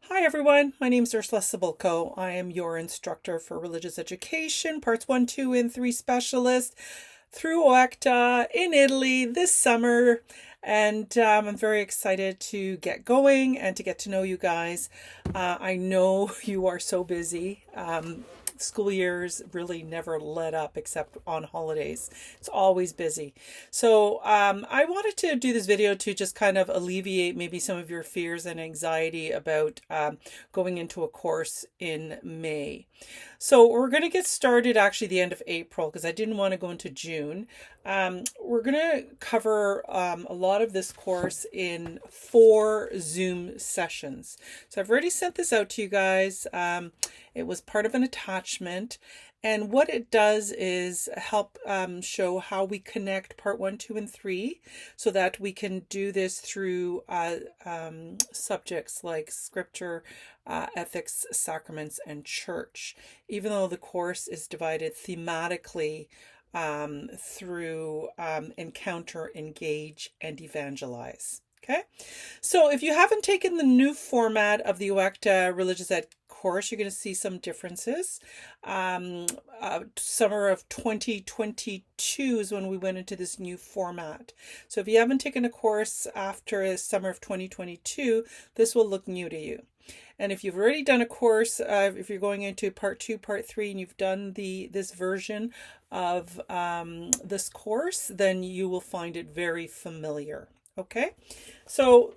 Hi everyone, my name is Ursula Cibulco. I am your instructor for religious education, parts 1, 2, and 3 specialist through OECTA in Italy this summer. And I'm very excited to get going and to get to know you guys. I know you are so busy. School years really never let up except on holidays. It's always busy. So I wanted to do this video to just kind of alleviate maybe some of your fears and anxiety about going into a course in May. So we're going to get started actually the end of April because I didn't want to go into June. We're going to cover a lot of this course in 4 Zoom sessions. So I've already sent this out to you guys. It was part of an attachment. And what it does is help show how we connect part 1, 2, and 3 so that we can do this through subjects like scripture, ethics, sacraments, and church, even though the course is divided thematically through encounter, engage, and evangelize. Okay, so if you haven't taken the new format of the OECTA Religious Ed course, you're going to see some differences. Summer of 2022 is when we went into this new format. So if you haven't taken a course after summer of 2022, this will look new to you. And if you've already done a course, if you're going into part 2, part 3, and you've done this version of this course, then you will find it very familiar. Okay, so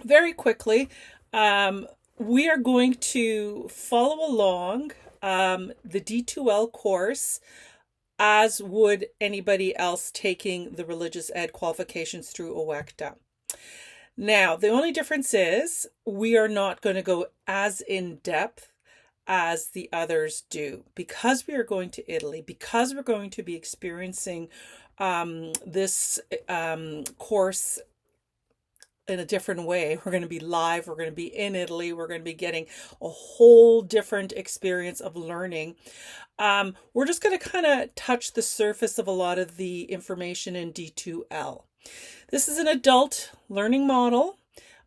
very quickly, we are going to follow along the D2L course as would anybody else taking the religious ed qualifications through OECTA. Now, the only difference is we are not going to go as in depth as the others do because we are going to Italy, because we're going to be experiencing this course in a different way. We're going to be live, we're going to be in Italy, we're going to be getting a whole different experience of learning. We're just going to kind of touch the surface of a lot of the information in D2L. This is an adult learning model.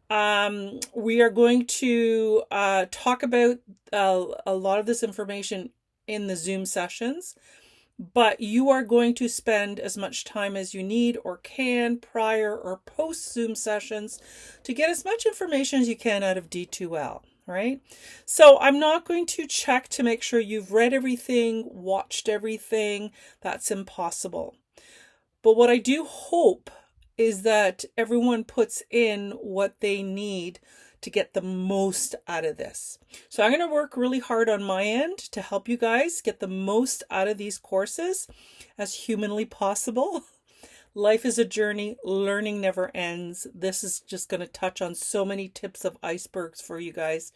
We are going to talk about a lot of this information in the Zoom sessions, but you are going to spend as much time as you need or can prior or post Zoom sessions to get as much information as you can out of D2L, right? So I'm not going to check to make sure you've read everything, watched everything. That's impossible. But what I do hope is that everyone puts in what they need to get the most out of this. So I'm going to work really hard on my end to help you guys get the most out of these courses as humanly possible. Life is a journey. Learning never ends. This is just going to touch on so many tips of icebergs for you guys.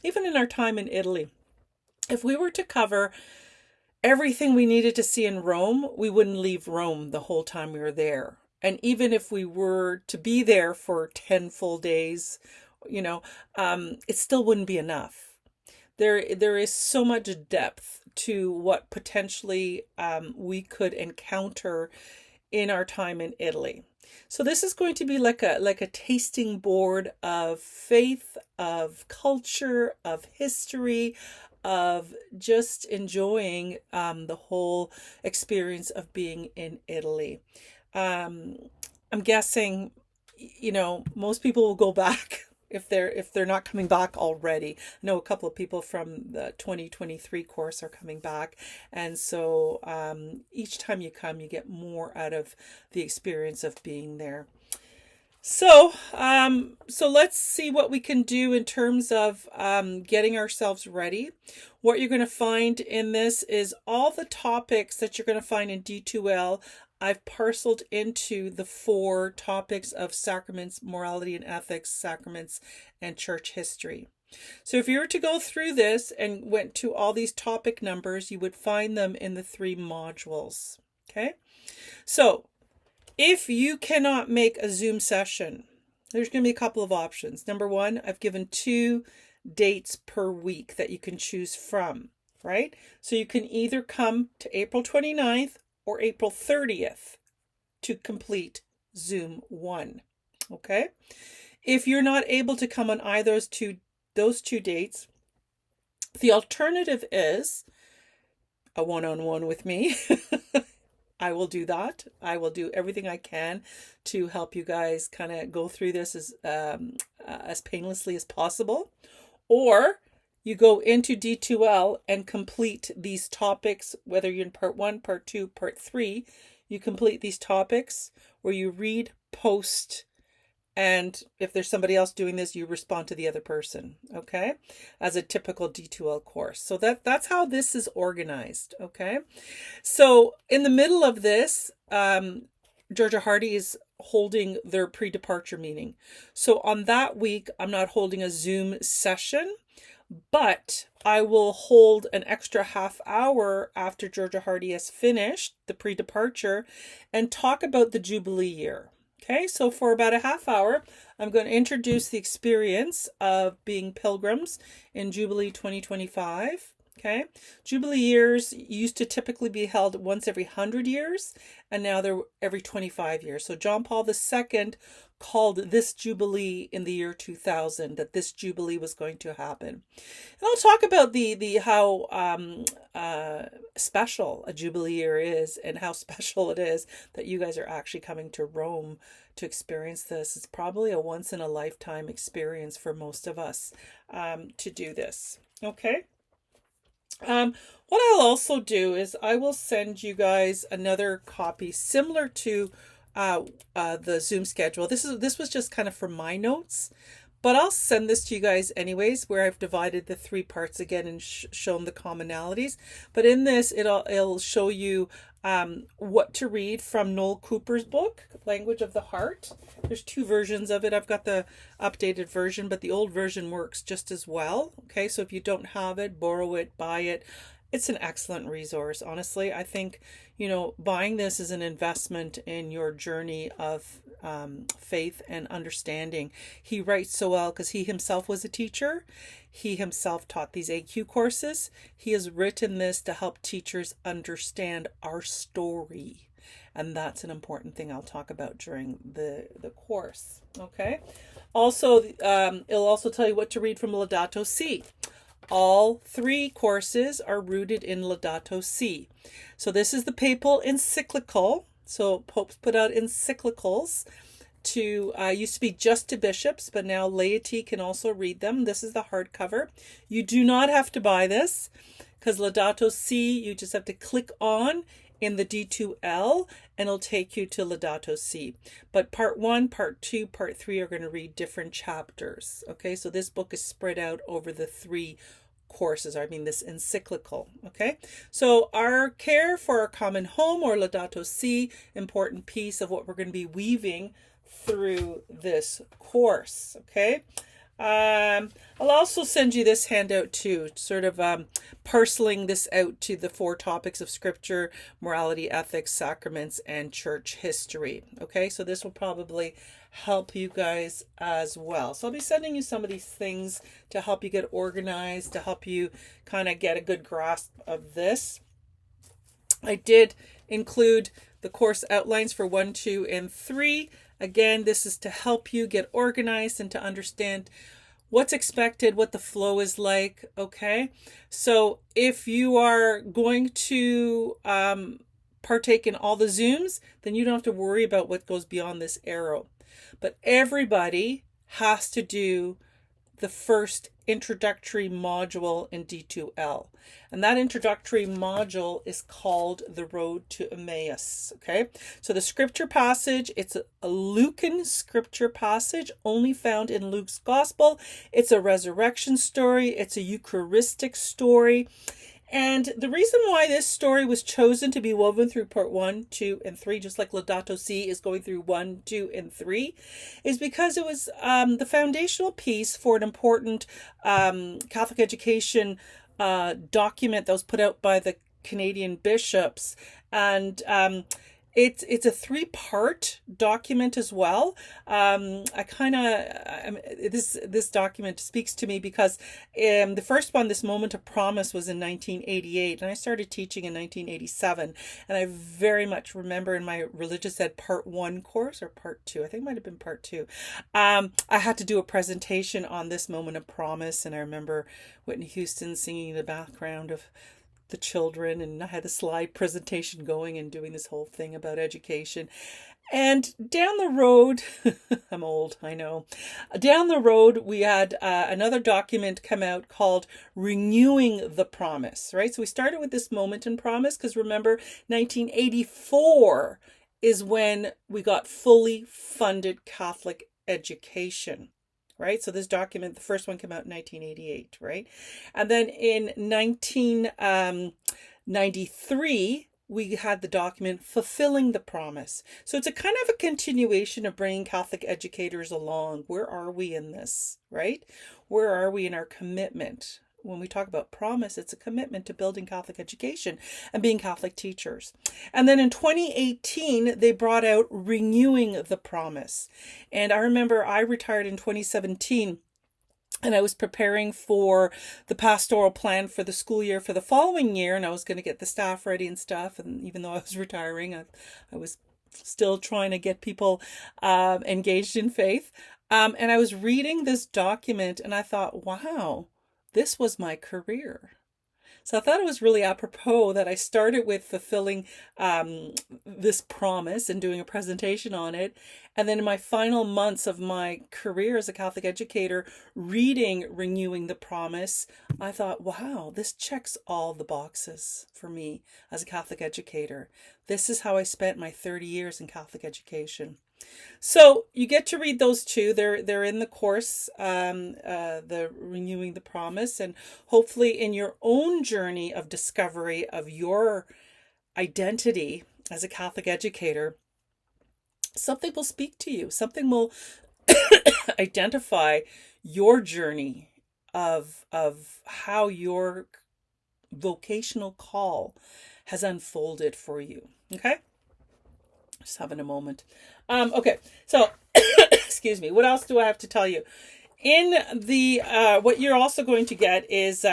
Even in our time in Italy, if we were to cover everything we needed to see in Rome, we wouldn't leave Rome the whole time we were there. And even if we were to be there for 10 full days, it still wouldn't be enough. There is so much depth to what potentially we could encounter in our time in Italy. So this is going to be like a tasting board of faith, of culture, of history, of just enjoying the whole experience of being in Italy. I'm guessing, most people will go back if they're not coming back already. I know a couple of people from the 2023 course are coming back, and so each time you come, you get more out of the experience of being there. So let's see what we can do in terms of getting ourselves ready. What you're going to find in this is all the topics that you're going to find in D2L. I've parceled into the 4 topics of sacraments, morality and ethics, sacraments, and church history. So if you were to go through this and went to all these topic numbers, you would find them in the 3 modules. Okay? So if you cannot make a Zoom session, there's going to be a couple of options. Number 1, I've given 2 dates per week that you can choose from, right? So you can either come to April 29th or April 30th to complete Zoom 1, okay? If you're not able to come on either those two dates, the alternative is a one-on-one with me. I will do that. I will do everything I can to help you guys kind of go through this as painlessly as possible. Or you go into D2L and complete these topics, whether you're in part 1, part 2, part 3, you complete these topics where you read, post, and if there's somebody else doing this, you respond to the other person, okay? As a typical D2L course. So that's how this is organized, okay? So in the middle of this, Georgia Hardy is holding their pre-departure meeting. So on that week, I'm not holding a Zoom session, but I will hold an extra half hour after Georgia Hardy has finished the pre-departure and talk about the Jubilee year. Okay, so for about a half hour, I'm going to introduce the experience of being pilgrims in Jubilee 2025. Okay, Jubilee years used to typically be held once every 100 years, and now they're every 25 years. So John Paul II called this Jubilee in the year 2000, that this Jubilee was going to happen. And I'll talk about the how special a Jubilee year is, and how special it is that you guys are actually coming to Rome to experience this. It's probably a once in a lifetime experience for most of us to do this. Okay. What I'll also do is I will send you guys another copy similar to the Zoom schedule. This was just kind of for my notes, but I'll send this to you guys anyways, where I've divided the 3 parts again and shown the commonalities. But in this, it'll show you what to read from Noel Cooper's book, Language of the Heart. There's 2 versions of it. I've got the updated version, but the old version works just as well. Okay, so if you don't have it, borrow it, buy it. It's an excellent resource. Honestly, I think, buying this is an investment in your journey of faith and understanding. He writes so well because he himself was a teacher. He himself taught these AQ courses. He has written this to help teachers understand our story. And that's an important thing I'll talk about during the course. Okay. Also, it'll also tell you what to read from Laudato Si. All 3 courses are rooted in Laudato Si. So this is the papal encyclical. So popes put out encyclicals to used to be just to bishops, but now laity can also read them. This is the hardcover. You do not have to buy this because Laudato Si, you just have to click on in the D2L and it'll take you to Laudato Si. But part 1, part 2, part 3 are going to read different chapters. Okay, so this book is spread out over the 3 courses, this encyclical. Okay, so our care for our common home, or Laudato Si, important piece of what we're going to be weaving through this course. Okay. I'll also send you this handout too, sort of parceling this out to the 4 topics of scripture, morality, ethics, sacraments, and church history. Okay, so this will probably help you guys as well. So I'll be sending you some of these things to help you get organized, to help you kind of get a good grasp of this. I did include the course outlines for 1, 2, and 3. Again, this is to help you get organized and to understand what's expected, what the flow is like. Okay, so if you are going to partake in all the Zooms, then you don't have to worry about what goes beyond this arrow. But everybody has to do the first introductory module in D2L. And that introductory module is called The Road to Emmaus. Okay, so the scripture passage, it's a Lucan scripture passage only found in Luke's gospel. It's a resurrection story. It's a Eucharistic story. And the reason why this story was chosen to be woven through part 1, 2, and 3, just like Laudato Si is going through 1, 2, and 3, is because it was the foundational piece for an important Catholic education document that was put out by the Canadian bishops. And It's a three-part document as well. I kind of this document speaks to me because the first one, this Moment of Promise, was in 1988, and I started teaching in 1987. And I very much remember in my religious ed part one course, or part two, I think it might have been part two, I had to do a presentation on this Moment of Promise, and I remember Whitney Houston singing in the background of the children, and I had a slide presentation going and doing this whole thing about education. And down the road, I'm old, I know. Down the road, we had another document come out called Renewing the Promise, right? So we started with this Moment in Promise because remember, 1984 is when we got fully funded Catholic education. Right? So this document, the first one came out in 1988, right? And then in 1993, we had the document Fulfilling the Promise. So it's a kind of a continuation of bringing Catholic educators along. Where are we in this, right? Where are we in our commitment? When we talk about promise, it's a commitment to building Catholic education and being Catholic teachers. And then in 2018, they brought out Renewing the Promise. And I remember I retired in 2017, and I was preparing for the pastoral plan for the school year for the following year, and I was going to get the staff ready and stuff. And even though I was retiring, I was still trying to get people engaged in faith. And I was reading this document, and I thought, wow, this was my career. So I thought it was really apropos that I started with fulfilling this promise and doing a presentation on it. And then in my final months of my career as a Catholic educator, reading Renewing the Promise, I thought, wow, this checks all the boxes for me as a Catholic educator. This is how I spent my 30 years in Catholic education. So you get to read those two. They're in the course, the Renewing the Promise, and hopefully in your own journey of discovery of your identity as a Catholic educator, something will speak to you. Something will identify your journey of how your vocational call has unfolded for you. Okay? Just having a moment. Okay, so excuse me. What else do I have to tell you? In the what you're also going to get is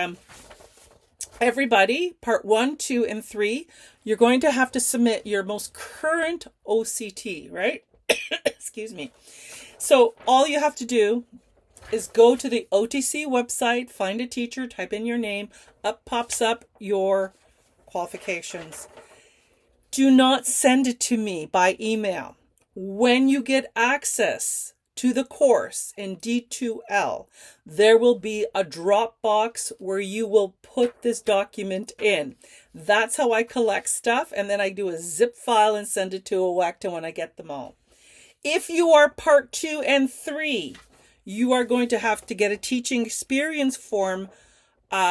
everybody, part 1, 2, and 3. You're going to have to submit your most current OCT, right? Excuse me. So all you have to do is go to the OTC website, find a teacher, type in your name, up pops up your qualifications. Do not send it to me by email. When you get access to the course in D2L, there will be a Dropbox where you will put this document in. That's how I collect stuff, and then I do a zip file and send it to Awecta when I get them all. If you are part 2 and 3, you are going to have to get a teaching experience form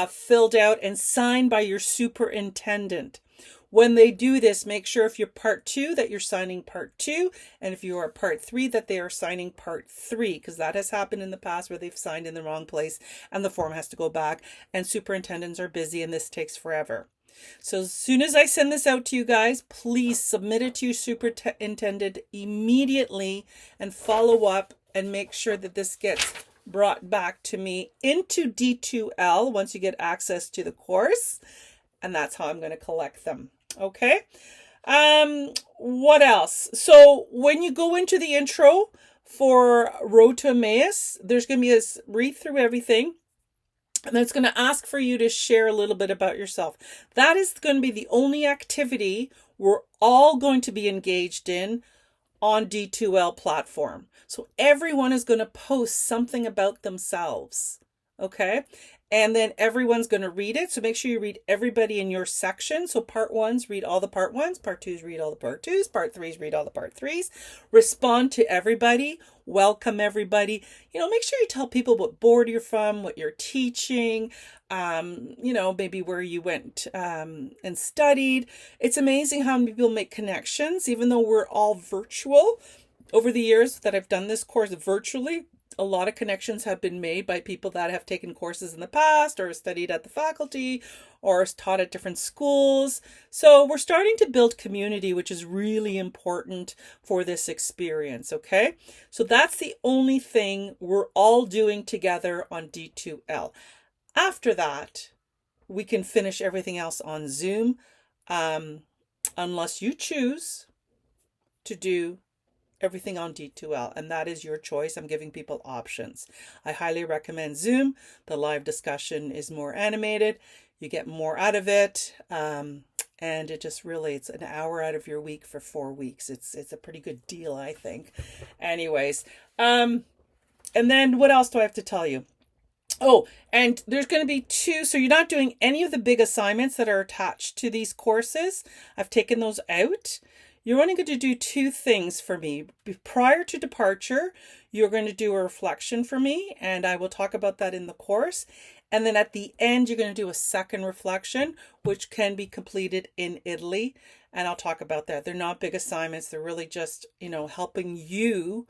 filled out and signed by your superintendent. When they do this, make sure if you're part 2 that you're signing part 2, and if you are part 3 that they are signing part 3, because that has happened in the past where they've signed in the wrong place and the form has to go back, and superintendents are busy and this takes forever. So as soon as I send this out to you guys, please submit it to your superintendent immediately and follow up and make sure that this gets brought back to me into D2L once you get access to the course. And that's how I'm going to collect them. Okay. What else? So when you go into the intro for Road to Emmaus, there's going to be a read through everything. And then it's going to ask for you to share a little bit about yourself. That is going to be the only activity we're all going to be engaged in on D2L platform. So everyone is going to post something about themselves. Okay. And then everyone's going to read it. So make sure you read everybody in your section. So part 1s, read all the part 1s. Part 2s, read all the part 2s. Part 3s, read all the part 3s. Respond to everybody. Welcome everybody. Make sure you tell people what board you're from, what you're teaching, maybe where you went and studied. It's amazing how many people make connections, even though we're all virtual. Over the years that I've done this course virtually, A lot of connections have been made by people that have taken courses in the past or studied at the faculty or taught at different schools. So we're starting to build community, which is really important for this experience. Okay. So that's the only thing we're all doing together on D2L. After that, we can finish everything else on Zoom, unless you choose to do everything on D2L, and that is your choice. I'm giving people options. I highly recommend Zoom. The live discussion is more animated. You get more out of it. And it just really, it's an hour out of your week for 4 weeks. It's a pretty good deal, I think. Anyways, and then what else do I have to tell you? Oh, and there's going to be 2, so you're not doing any of the big assignments that are attached to these courses. I've taken those out. You're only going to do 2 things for me. Prior to departure, you're going to do a reflection for me, and I will talk about that in the course. And then at the end, you're going to do a second reflection, which can be completed in Italy. And I'll talk about that. They're not big assignments. They're really just, helping you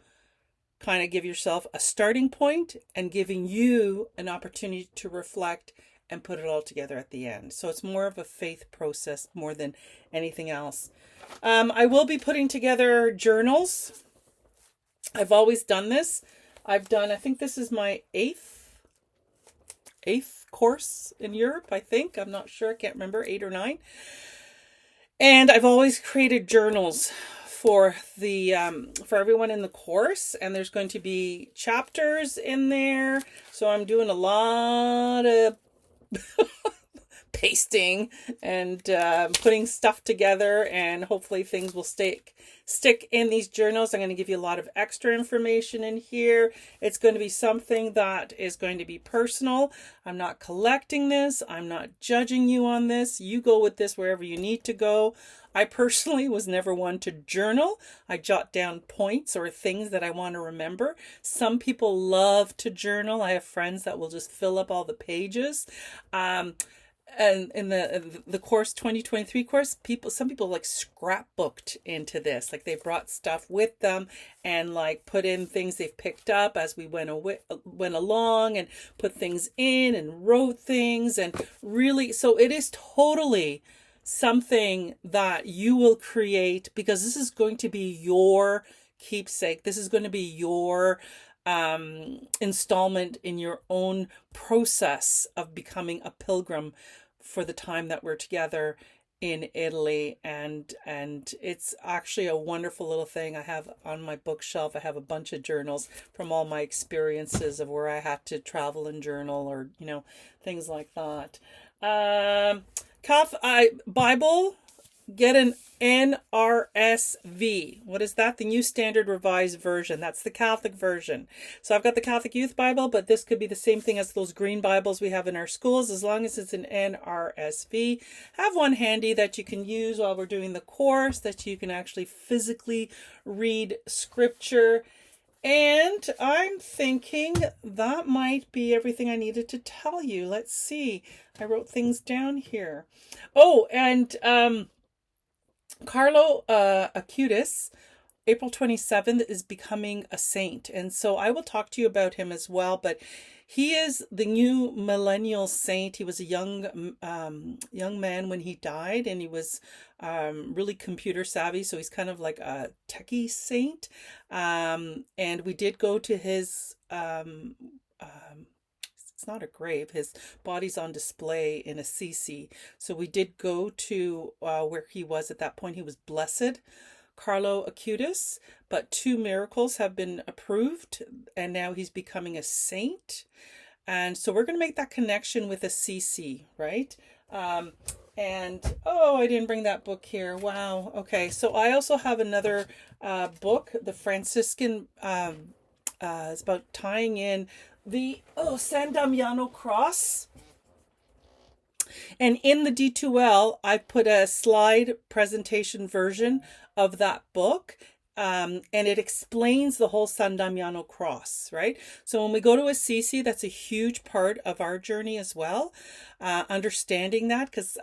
kind of give yourself a starting point and giving you an opportunity to reflect and put it all together at the end. So it's more of a faith process more than anything else. I will be putting together journals. I've always done this. I think this is my eighth course in Europe, I think. I'm not sure. I can't remember, 8 or 9. And I've always created journals for for everyone in the course, and there's going to be chapters in there. So I'm doing a lot of pasting and putting stuff together, and hopefully things will stick in these journals. I'm going to give you a lot of extra information in here. It's going to be something that is going to be personal. I'm not collecting this. I'm not judging you on this. You go with this wherever you need to go. I personally was never one to journal. I jot down points or things that I want to remember. Some people love to journal. I have friends that will just fill up all the pages. And in the course 2023 course, some people like scrapbooked into this. Like they brought stuff with them and like put in things they've picked up as we went along, and put things in and wrote things, and really, so it is totally something that you will create, because this is going to be your keepsake. This is going to be your installment in your own process of becoming a pilgrim for the time that we're together in Italy. And it's actually a wonderful little thing. I have on my bookshelf, I have a bunch of journals from all my experiences of where I had to travel and journal, or things like that. Bible, get an NRSV. What is that? The New Standard Revised Version. That's the Catholic version. So I've got the Catholic Youth Bible, but this could be the same thing as those green Bibles we have in our schools, as long as it's an NRSV. Have one handy that you can use while we're doing the course, that you can actually physically read scripture. And I'm thinking that might be everything I needed to tell you. Let's see. I wrote things down here. Oh, and Carlo Acutis, April 27th, is becoming a saint. And so I will talk to you about him as well. But he is the new millennial saint. He was a young man when he died, and he was really computer savvy. So he's kind of like a techie saint. And we did go to his it's not a grave. His body's on display in Assisi. So we did go to where he was at that point. He was blessed, Carlo Acutis, but 2 miracles have been approved, and now he's becoming a saint. And so we're going to make that connection with Assisi, right? And I didn't bring that book here. Wow. Okay. So I also have another book, the Franciscan. It's about tying in the San Damiano cross. And in the D2L, I put a slide presentation version of that book. And it explains the whole San Damiano cross, right? So when we go to Assisi, that's a huge part of our journey as well. Understanding that, because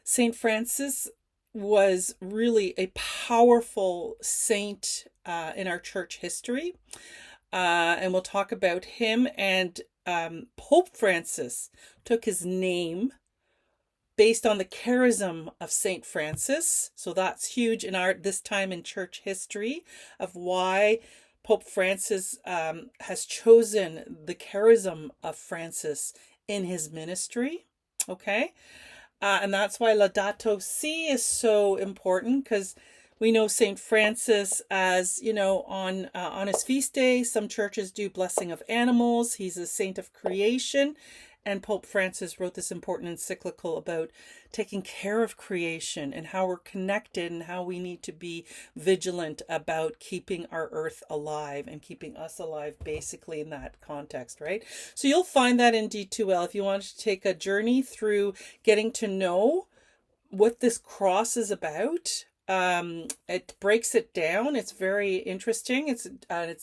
St. Francis was really a powerful saint in our church history. and we'll talk about him. And Pope Francis took his name based on the charism of Saint Francis. So that's huge in this time in church history of why Pope Francis has chosen the charism of Francis in his ministry. Okay. And that's why Laudato Si is so important, because we know Saint Francis as, on his feast day, some churches do blessing of animals. He's a saint of creation. And Pope Francis wrote this important encyclical about taking care of creation and how we're connected and how we need to be vigilant about keeping our earth alive and keeping us alive, basically, in that context, right? So you'll find that in D2L. If you want to take a journey through getting to know what this cross is about, it breaks it down. It's very interesting. It's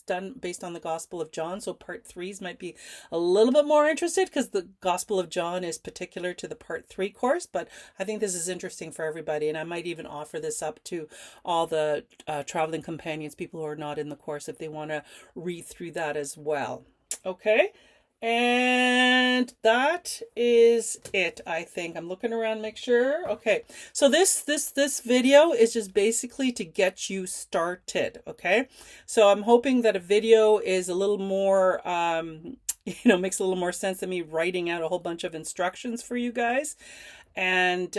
done based on the Gospel of John, so part 3s might be a little bit more interested because the Gospel of John is particular to the part 3 course, but I think this is interesting for everybody, and I might even offer this up to all the traveling companions, people who are not in the course, if they want to read through that as well. Okay. And that is it, I think. I'm looking around, make sure. Okay. So this video is just basically to get you started. Okay. So I'm hoping that a video is a little more, makes a little more sense than me writing out a whole bunch of instructions for you guys. And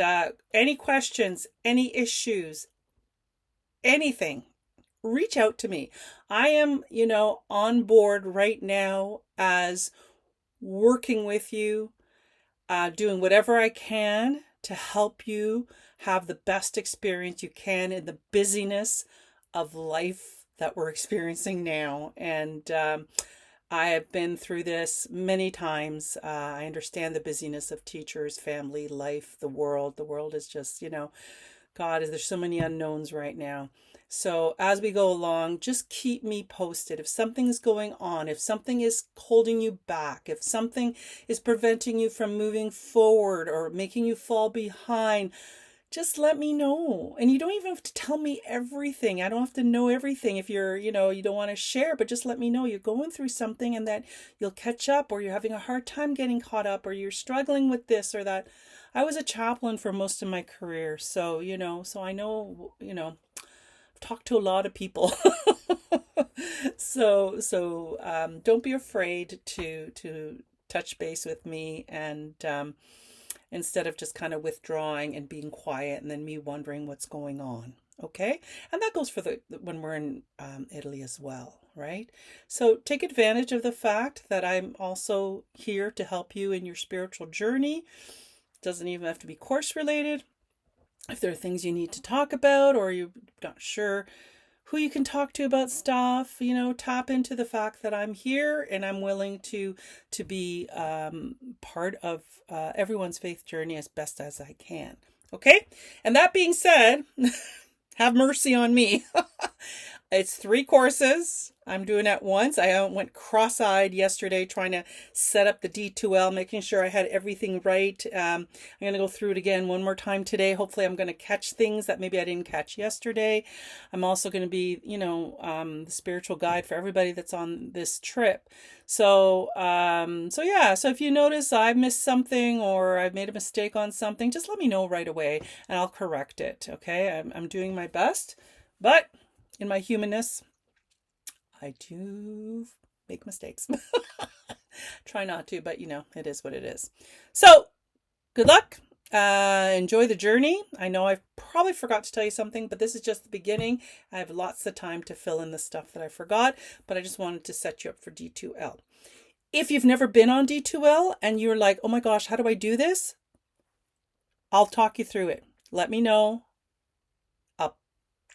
any questions, any issues, anything, reach out to me. I am, on board right now as working with you, doing whatever I can to help you have the best experience you can in the busyness of life that we're experiencing now. And I have been through this many times. I understand the busyness of teachers, family, life, the world. The world is just, God, there's so many unknowns right now. So as we go along, just keep me posted. If something's going on, if something is holding you back, if something is preventing you from moving forward or making you fall behind, just let me know. And you don't even have to tell me everything. I don't have to know everything if you're, you don't want to share, but just let me know you're going through something and that you'll catch up, or you're having a hard time getting caught up, or you're struggling with this or that. I was a chaplain for most of my career. So, so I know, I've talked to a lot of people. So don't be afraid to touch base with me, and instead of just kind of withdrawing and being quiet and then me wondering what's going on. Okay. And that goes for when we're in Italy as well, right? So take advantage of the fact that I'm also here to help you in your spiritual journey. Doesn't even have to be course related. If there are things you need to talk about, or you're not sure who you can talk to about stuff, tap into the fact that I'm here and I'm willing to be part of everyone's faith journey as best as I can. Okay. And that being said, have mercy on me. It's 3 courses. I'm doing at once. I went cross-eyed yesterday trying to set up the D2L, making sure I had everything right. I'm going to go through it again one more time today. Hopefully I'm going to catch things that maybe I didn't catch yesterday. I'm also going to be, the spiritual guide for everybody that's on this trip. So if you notice I've missed something or I've made a mistake on something, just let me know right away and I'll correct it. Okay. I'm doing my best, but in my humanness, I do make mistakes. Try not to, but it is what it is. So good luck. Enjoy the journey. I know I probably forgot to tell you something, but this is just the beginning. I have lots of time to fill in the stuff that I forgot, but I just wanted to set you up for D2L. If you've never been on D2L and you're like, oh my gosh, how do I do this? I'll talk you through it. Let me know.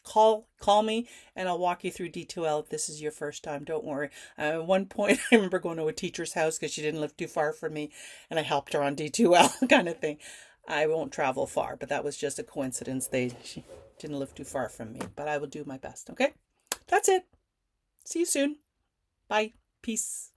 Call me and I'll walk you through D2L if this is your first time. Don't worry. At one point, I remember going to a teacher's house because she didn't live too far from me, and I helped her on D2L kind of thing. I won't travel far, but that was just a coincidence. She didn't live too far from me, but I will do my best. Okay? That's it. See you soon. Bye. Peace.